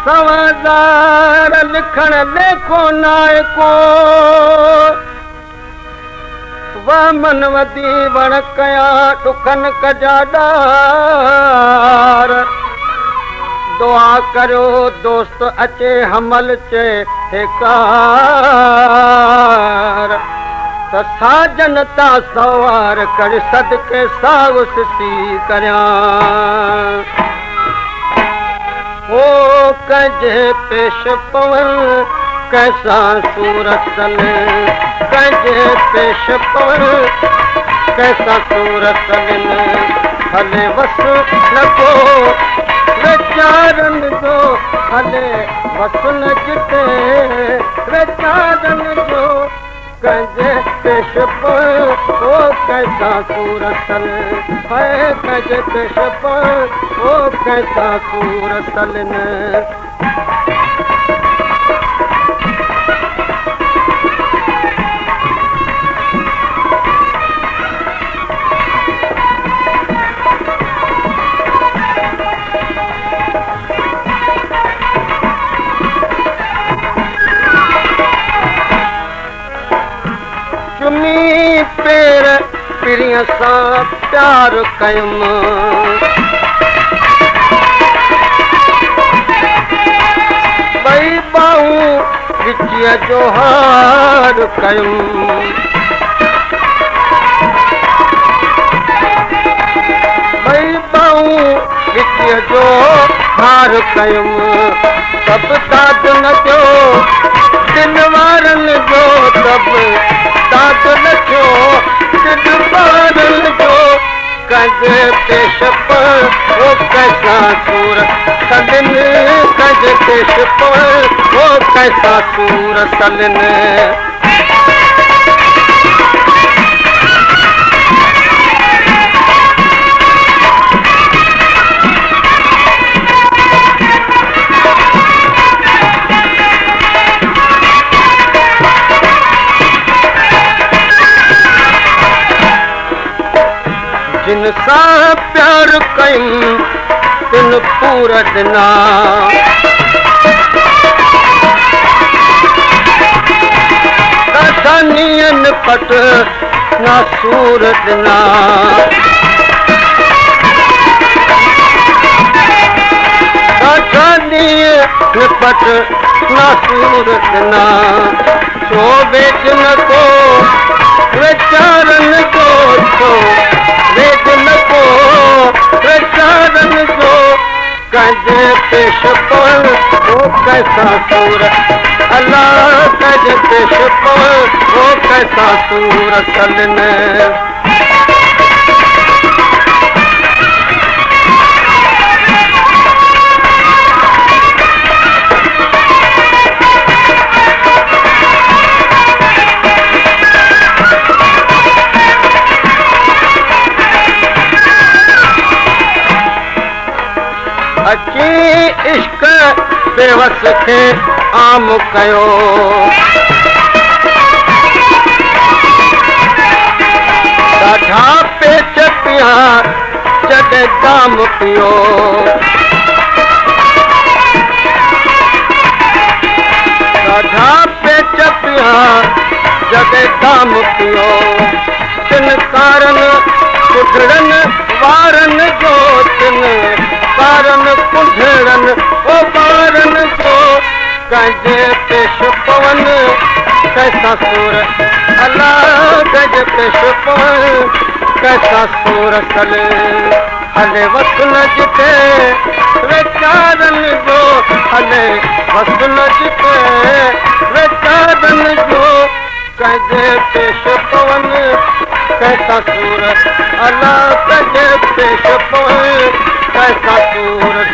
सवादार लिखण लेखो नायको वाह मन वधी वण कया दुखन कजाडार दुआ करो दोस्त अचे हमल चे हेकार त साजन ता सवार कर सदके साउस सी करया ओ कजे पेश पवन कैसा सूरत चले कजे पेश पवन कैसा सूरत चले हले वस लगो वेचारन जो हले वस न जिते वेचारन जो कजे पेश पवन ओ कैसा सूरत चले है कजे पेश पवन ओ कैसा सूरत चले पेर पिरिय सां प्यार कयुम ॿई बाहूं विचीअ जो हार कयुम ॿई बाहूं विचीअ जो हार कयुम सभु दाद न थियो दिन वारनि जो सभु दाद न थियो दिन वारनि जो कजे पेश पर ओ कैसा सूरत सलिन कजे पेश पर ओ कैसा सूरत सलिन जिन सां प्यार कयूं तिन पूरा ॾिना ॾाढा पट ना सूर ॾिना ॾाढा पट ना सूर ॾिना छो बेच न को वेचारनि जो छो वेद न को वेचारन जो कजे पेश पर ओ कैसा सूरत अल्लाह कजे पेश पर ओ कैसा सूरत सलिन अची इश्क बेवस खे आम कयो ॾाढा पेच पिया जॾहिं दाम पियो ॾाढा पेच पिया जॾहिं दाम पियो तिन कारनि कुझड़नि वारनि जो तिन कारन कुंझड़न ओ बारन जो कजे पेश पवन कैसा सूर अल्लाह कजे पेश पवन कैसा सूर सले हले वस न जिते वेचारन जो हले वस न जिते वेचारन जो कजे पेश पवन कैसा सूर अल्लाह कजे पेश पवन कैसा सूरत